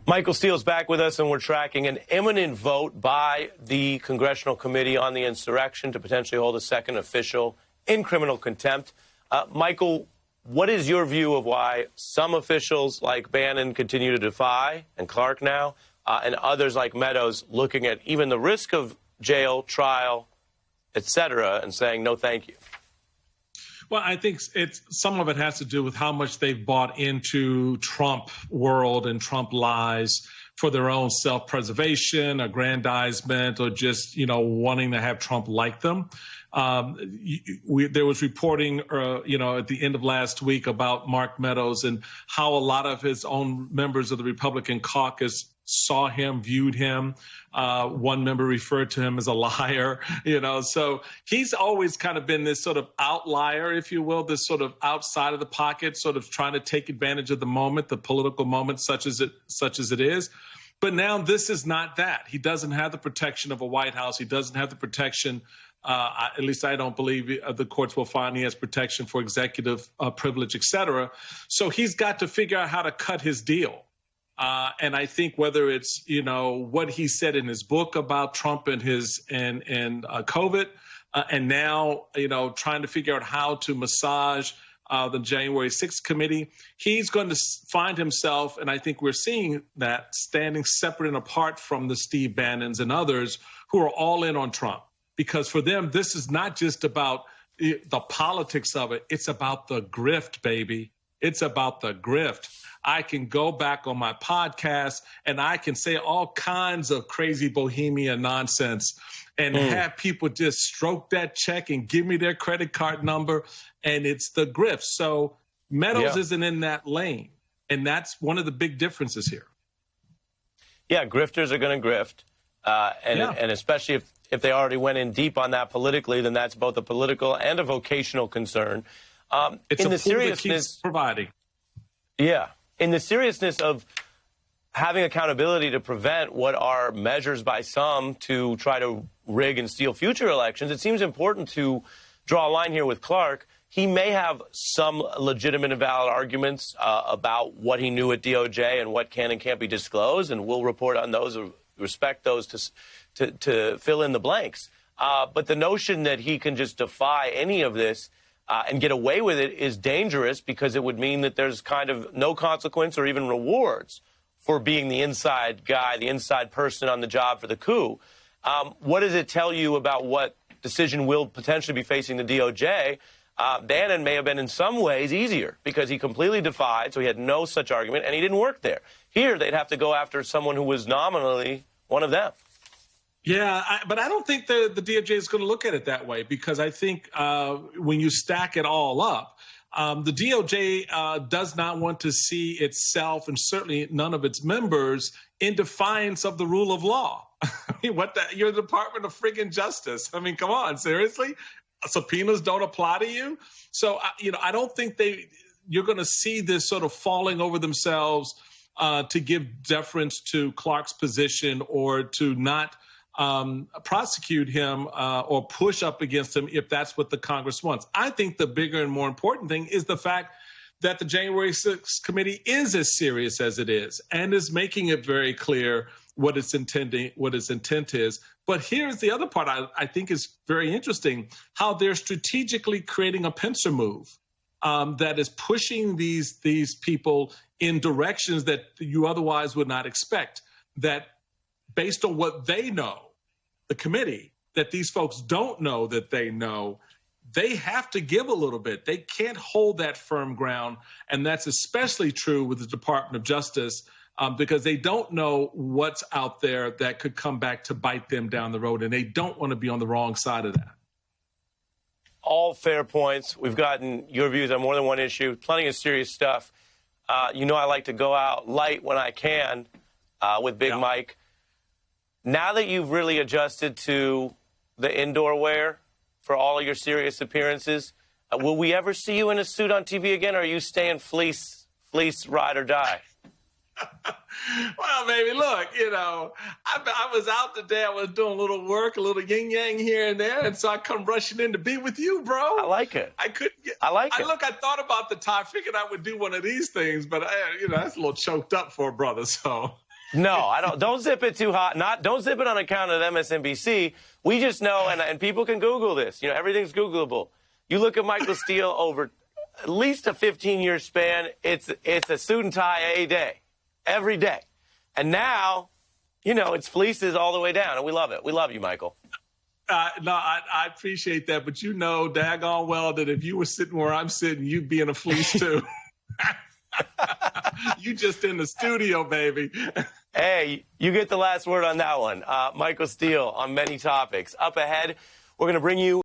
Michael Steele's back with us, and we're tracking an imminent vote by the Congressional Committee on the Insurrection to potentially hold a second official in criminal contempt. Michael, what is your view of why some officials like Bannon continue to defy, and Clark now, and others like Meadows looking at even the risk of jail, trial, et cetera, and saying no thank you? Well, I think some of it has to do with how much they've bought into Trump world and Trump lies for their own self-preservation, aggrandizement, or just, wanting to have Trump like them. There was reporting, at the end of last week about Mark Meadows and how a lot of his own members of the Republican caucus saw him, viewed him. One member referred to him as a liar, So he's always kind of been this sort of outlier, if you will, this sort of outside of the pocket, sort of trying to take advantage of the moment, the political moment, such as it is. But now this is not that. He doesn't have the protection of a White House. He doesn't have the protection. At least I don't believe the courts will find he has protection for executive privilege, et cetera. So he's got to figure out how to cut his deal. And I think whether it's, what he said in his book about Trump and COVID, and now, trying to figure out how to massage the January 6th committee, he's going to find himself, and I think we're seeing that, standing separate and apart from the Steve Bannons and others who are all in on Trump. Because for them, this is not just about the politics of it. It's about the grift, baby. It's about the grift. I can go back on my podcast and I can say all kinds of crazy bohemian nonsense and have people just stroke that check and give me their credit card number. And it's the grift. So Meadows isn't in that lane. And that's one of the big differences here. Yeah, grifters are going to grift. And especially if they already went in deep on that politically, then that's both a political and a vocational concern. It's in the seriousness that keeps providing. Yeah. In the seriousness of having accountability to prevent what are measures by some to try to rig and steal future elections, it seems important to draw a line here with Clark. He may have some legitimate and valid arguments about what he knew at DOJ and what can and can't be disclosed, and we'll report on those, respect those to fill in the blanks. But the notion that he can just defy any of this and get away with it is dangerous, because it would mean that there's kind of no consequence or even rewards for being the inside guy, the inside person on the job for the coup. What does it tell you about what decision will potentially be facing the DOJ? Bannon may have been in some ways easier because he completely defied, so he had no such argument, and he didn't work there. Here, they'd have to go after someone who was nominally one of them. Yeah, but I don't think the DOJ is going to look at it that way, because I think when you stack it all up, the DOJ does not want to see itself, and certainly none of its members, in defiance of the rule of law. I mean, you're the Department of friggin' Justice. I mean, come on, seriously? Subpoenas don't apply to you? So, I don't think you're going to see this sort of falling over themselves to give deference to Clark's position or to not prosecute him or push up against him if that's what the Congress wants. I think the bigger and more important thing is the fact that the January 6th committee is as serious as it is and is making it very clear what its intent is. But here's the other part I think is very interesting, how they're strategically creating a pincer move that is pushing these people in directions that you otherwise would not expect, that based on what they know, the committee, that these folks don't know that they know, they have to give a little bit. They can't hold that firm ground. And that's especially true with the Department of Justice because they don't know what's out there that could come back to bite them down the road. And they don't want to be on the wrong side of that. All fair points. We've gotten your views on more than one issue, plenty of serious stuff. I like to go out light when I can with Big Mike. Now that you've really adjusted to the indoor wear for all of your serious appearances, will we ever see you in a suit on TV again, or are you staying fleece, ride or die? Well, baby, look, I was out today. I was doing a little work, a little yin-yang here and there, and so I come rushing in to be with you, bro. I like it. I thought about the tie. I figured I would do one of these things, but, that's a little choked up for a brother, so... No, I don't. Don't zip it too hot. Don't zip it on account of MSNBC. We just know, and people can Google this. You know, everything's Googleable. You look at Michael Steele over at least a 15-year span. It's a suit and tie a day, every day, and now, you know, it's fleeces all the way down, and we love it. We love you, Michael. No, I appreciate that, but you know daggone well that if you were sitting where I'm sitting, you'd be in a fleece too. You just in the studio, baby. Hey, you get the last word on that one. Michael Steele on many topics. Up ahead, we're going to bring you